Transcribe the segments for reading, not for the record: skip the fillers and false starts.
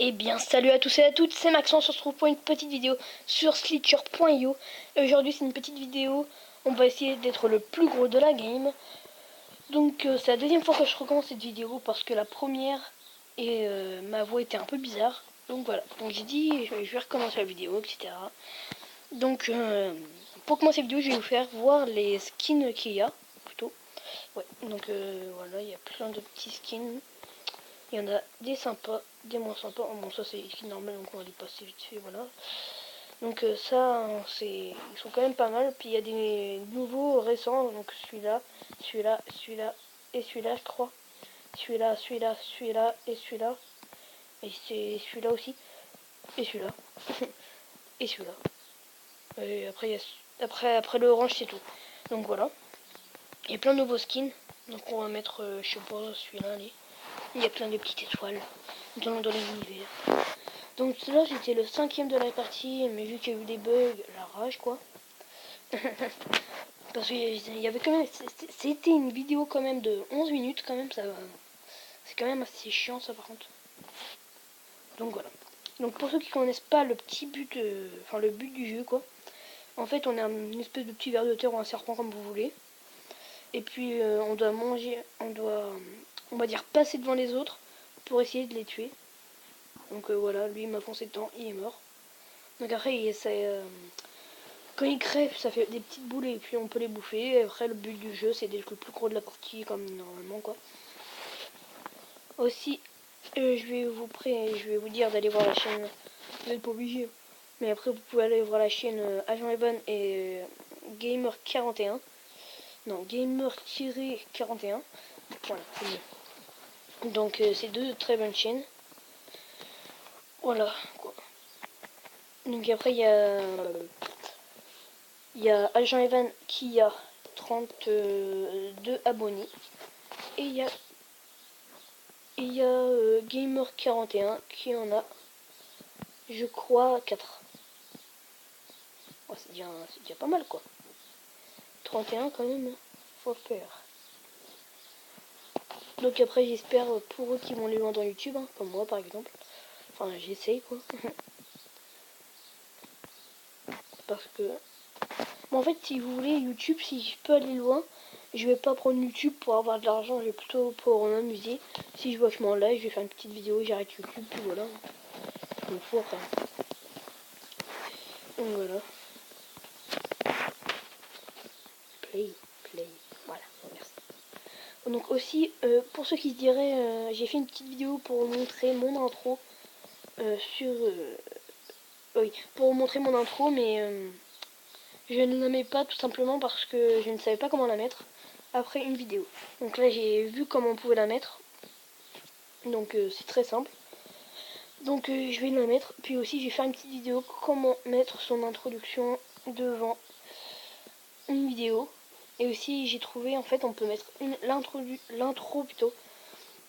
Eh bien, salut à tous et à toutes, c'est Maxence, on se retrouve pour une petite vidéo sur Slitcher.io. Et aujourd'hui, c'est une petite vidéo, on va essayer d'être le plus gros de la game. Donc, c'est la deuxième fois que je recommence cette vidéo parce que la première, ma voix était un peu bizarre. Donc voilà, donc j'ai dit, je vais recommencer la vidéo, etc. Donc, pour commencer la vidéo, je vais vous faire voir les skins qu'il y a, plutôt. Ouais, donc voilà, il y a plein de petits skins. Il y en a des sympas, des moins sympas. Oh, bon, ça c'est normal, donc on va les passer vite fait, voilà. Donc ça, ils sont quand même pas mal. Puis il y a des nouveaux récents, donc celui-là, celui-là et celui-là, je crois. Celui-là, celui-là et celui-là. Et c'est celui-là aussi. Et celui-là. Et celui-là. Et après l'orange, c'est tout. Donc voilà. Il y a plein de nouveaux skins. Donc on va mettre, je sais pas, celui-là, allez. Il y a plein de petites étoiles dans l'univers. Donc là j'étais le 5ème de la partie, mais vu qu'il y a eu des bugs, la rage quoi. Parce qu'il y avait quand même, c'était une vidéo quand même de 11 minutes quand même, ça c'est quand même assez chiant ça par contre. Donc voilà. Donc pour ceux qui connaissent pas le petit but, le but du jeu quoi. En fait on est une espèce de petit ver de terre ou un serpent comme vous voulez. Et puis on doit manger, on va dire passer devant les autres pour essayer de les tuer. Donc voilà, lui il m'a foncé dedans, il est mort. Donc après il essaie, quand il crève ça fait des petites boules et puis on peut les bouffer. Et après le but du jeu c'est d'être le plus gros de la partie comme normalement quoi. Aussi je vais vous dire d'aller voir la chaîne, vous n'êtes pas obligé. Mais après vous pouvez aller voir la chaîne Agent Evan et Gamer41. Non, Gamer-41. Voilà, c'est mieux. Donc c'est deux très bonnes chaînes. Voilà quoi. Donc après il y a Agent Evan qui a 32 abonnés. Et il y a Gamer41 qui en a, je crois, 4. Oh, c'est déjà pas mal quoi. 31 quand même, faut faire. Donc après j'espère pour eux qui vont les loin dans YouTube, hein, comme moi par exemple. Enfin j'essaye quoi. Parce que... Bon, en fait si vous voulez YouTube, si je peux aller loin, je vais pas prendre YouTube pour avoir de l'argent, je vais plutôt pour m'amuser. Si je vois que je m'en live, je vais faire une petite vidéo, j'arrête YouTube, puis voilà. Je me fous après. Donc voilà. Play. Voilà, merci. Donc aussi, pour ceux qui se diraient, j'ai fait une petite vidéo pour montrer mon intro oui, pour montrer mon intro, mais je ne la mets pas tout simplement parce que je ne savais pas comment la mettre après une vidéo. Donc là, j'ai vu comment on pouvait la mettre. Donc c'est très simple. Donc je vais la mettre. Puis aussi, je vais faire une petite vidéo comment mettre son introduction devant une vidéo. Et aussi, j'ai trouvé, en fait, on peut mettre l'intro plutôt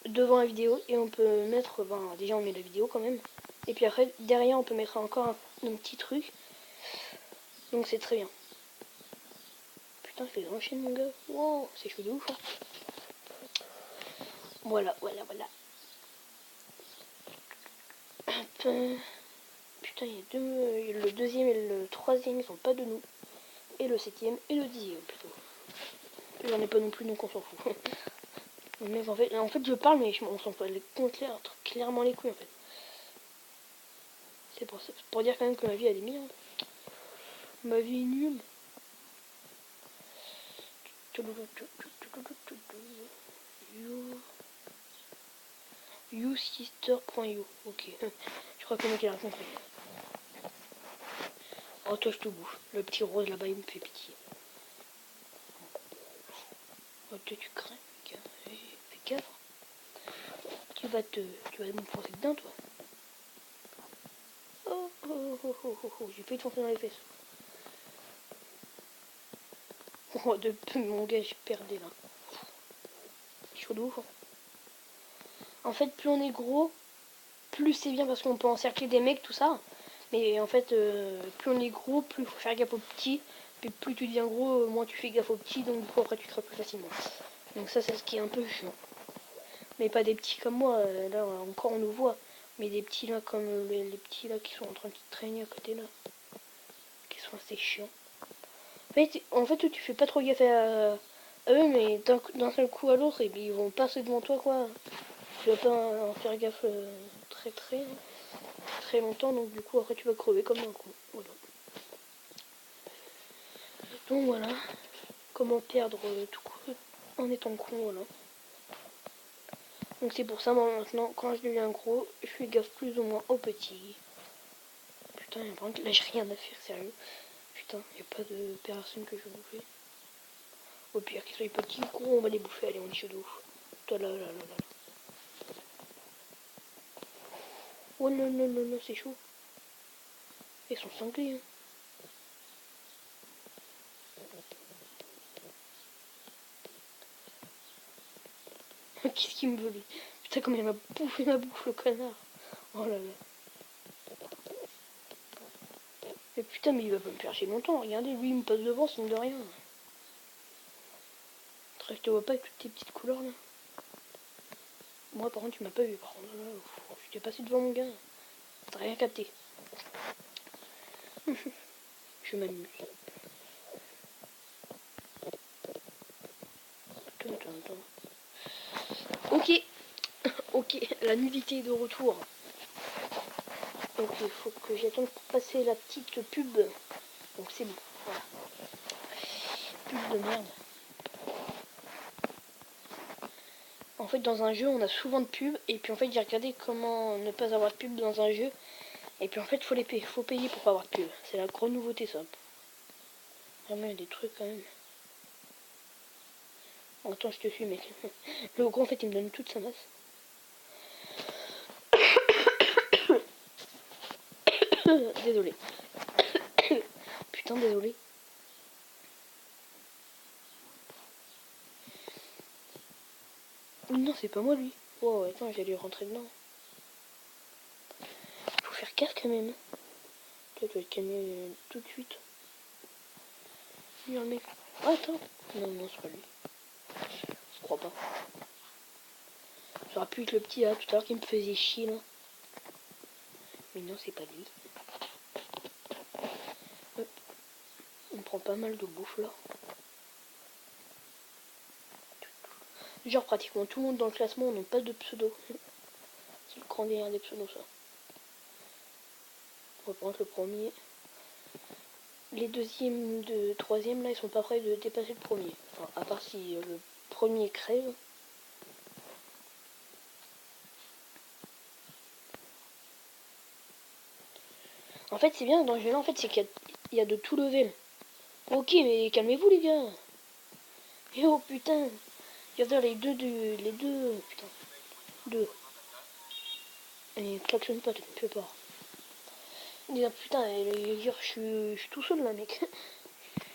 devant la vidéo et on peut mettre, déjà on met la vidéo quand même. Et puis après, derrière, on peut mettre encore un petit truc. Donc c'est très bien. Putain, je fais enchaîner mon gars. Wow, c'est chou de ouf. Hein. Voilà. Putain, il y a deux. Le deuxième et le troisième, ils sont pas de nous. Et le septième et le 10e plutôt. J'en ai pas non plus, donc on s'en fout. Mais en fait, je parle, mais on s'en fout clairement les couilles en fait. C'est pour dire quand même que ma vie elle est mieux. Hein. Ma vie est nulle. YouSister.io. Ok. Je crois que le mec il a compris. Oh toi je te bouffe. Le petit rose là-bas il me fait pitié. Oh toi tu crains, gars. Fais gaffe. Tu vas me foncer dedans toi. Oh. J'ai failli te foncer dans les fesses. Oh depuis mon gars j'ai perdu là. Chaud de ouf. Hein. En fait plus on est gros, plus c'est bien parce qu'on peut encercler des mecs, tout ça. Mais en fait, plus on est gros, plus il faut faire gaffe aux petits. Puis plus tu deviens gros, moins tu fais gaffe aux petits, donc du coup après tu crèves plus facilement. Donc ça c'est ce qui est un peu chiant. Mais pas des petits comme moi, là encore on nous voit. Mais des petits là, comme les petits là qui sont en train de traîner à côté là. Qui sont assez chiants. En fait tu fais pas trop gaffe à eux, mais d'un seul coup à l'autre, et puis ils vont passer devant toi, quoi. Tu vas pas en faire gaffe très longtemps, donc du coup après tu vas crever comme un con. Voilà. Donc voilà, comment perdre tout coup en étant con, voilà. Donc c'est pour ça, moi maintenant, quand je deviens gros, je fais gaffe plus ou moins aux petits. Putain, là j'ai rien à faire, sérieux. Putain, y a pas de personne que je veux bouffer. Au pire, qu'ils soient petits ou gros, on va les bouffer, allez, on est chaud de ouf. Oh non, non, non, non, c'est chaud. Ils sont cinglés, hein. Qu'est-ce qu'il me veut, lui? Putain, comme il m'a bouffé ma bouffe, le connard. Oh là là. Mais putain, mais il va pas me faire chier longtemps. Regardez, lui, il me passe devant, signe de rien. Je te vois pas avec toutes tes petites couleurs, là. Moi, par contre, tu m'as pas vu. Par contre, là, je t'ai passé devant mon gars. T'as rien capté. Je m'amuse. Ok. Ok, la nudité est de retour. Donc il faut que j'attende pour passer la petite pub. Donc c'est bon. Voilà. Pub de merde. En fait, dans un jeu, on a souvent de pubs. Et puis en fait, j'ai regardé comment ne pas avoir de pub dans un jeu. Et puis en fait, faut les payer. Faut payer pour pas avoir de pub. C'est la grosse nouveauté, ça. Vraiment, il y a des trucs quand même. Bon, attends, je te suis, mec. Le gros, en fait, il me donne toute sa masse. Désolé. Putain, désolé. Non, c'est pas moi, lui. Oh, attends, j'allais rentrer dedans. Faut faire gaffe quand même. Toi, tu vas te calmer tout de suite. Lui, un mec. Oh, attends. Non, non, c'est pas lui. Je crois pas. Ça aurait pu être le petit là, tout à l'heure, qui me faisait chier, là. Mais non, c'est pas lui. Hop. On prend pas mal de bouffe, là. Genre, pratiquement tout le monde dans le classement n'a pas de pseudo. C'est le grand délire des pseudos, ça. On va prendre le premier. Les deuxièmes, troisièmes, là, ils sont pas prêts de dépasser le premier. Enfin, à part si le premier crève. En fait, c'est bien dans ce jeu-là, en fait, c'est qu'il y a de tout level. Ok, mais calmez-vous, les gars. Et oh, putain. Regardez les deux, putain. Deux. Et klaxonne pas, tu me fais peur. Il dit, ah, putain, je suis tout seul, là, mec.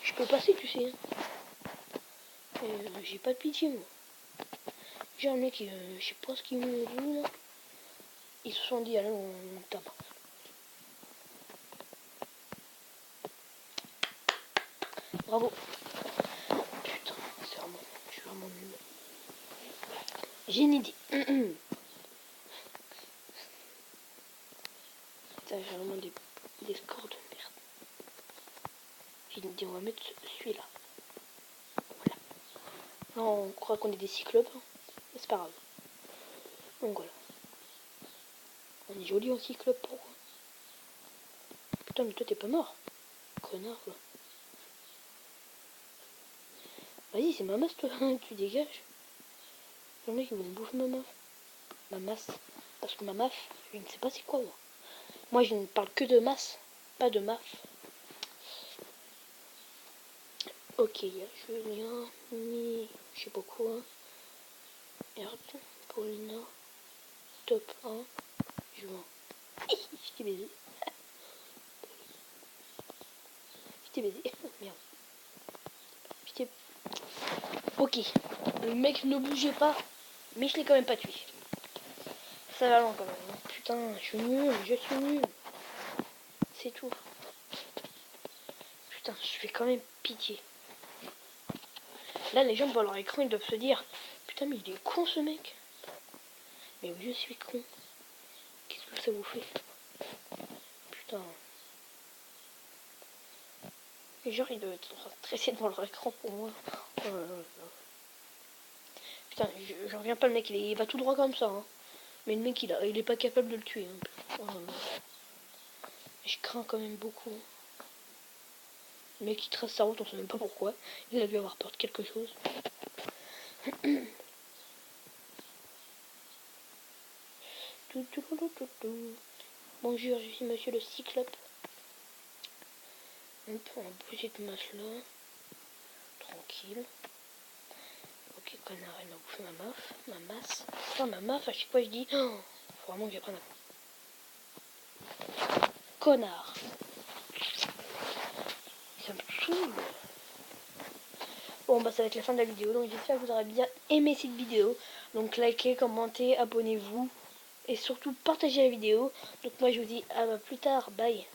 Je peux passer, tu sais. J'ai pas de pitié, moi. J'ai un mec, je sais pas ce qu'il me dit, là. Ils se sont dit, allez, on tape. Bravo. Putain, c'est vraiment, je suis vraiment nul. J'ai une idée. Putain, j'ai vraiment des scores de merde. J'ai une idée, on va mettre celui-là. Voilà. Là, on croit qu'on est des cyclopes, hein. Mais c'est pas grave. Donc voilà. On est joli en cyclope, pourquoi? Putain, mais toi, t'es pas mort. Connard, quoi. Vas-y, c'est ma masse, toi. Tu dégages. Le mec, il veut me bouffer ma meuf. Ma masse. Parce que ma meuf, je ne sais pas c'est quoi, moi. Moi, je ne parle que de masse, pas de maf. Ok, il y a Julien, Mimi, je sais pas quoi. Merde, Paulina, top 1, Juin. Je t'ai baisé. Je t'ai baisé. Merde. Je t'ai... Ok, le mec ne bougeait pas, mais je l'ai quand même pas tué. Ça va loin quand même. Putain, je suis nul. C'est tout. Putain, je fais quand même pitié. Là, les gens devant leur écran, ils doivent se dire, putain, mais il est con ce mec. Mais oui, je suis con. Qu'est-ce que ça vous fait. Putain. Et genre, il doit être stressé devant leur écran pour moi. Oh là là là. Putain, je reviens pas, le mec, il va tout droit comme ça. Hein. Mais le mec, il est pas capable de le tuer. Hein. Oh là là. Je crains quand même beaucoup. Le mec, il trace sa route, on sait même pas pourquoi. Il a dû avoir peur de quelque chose. Bonjour, je suis monsieur le Cyclope. On peut en bouger de masse là. Tranquille. Ok, connard, il m'a bouffé ma masse. Enfin, ma masse, à chaque fois je dis. Oh, faut vraiment que j'apprenne à. Connard. Ça me saoule. Bon, bah, ça va être la fin de la vidéo. Donc, j'espère que vous aurez bien aimé cette vidéo. Donc, likez, commentez, abonnez-vous. Et surtout, partagez la vidéo. Donc, moi, je vous dis à plus tard. Bye.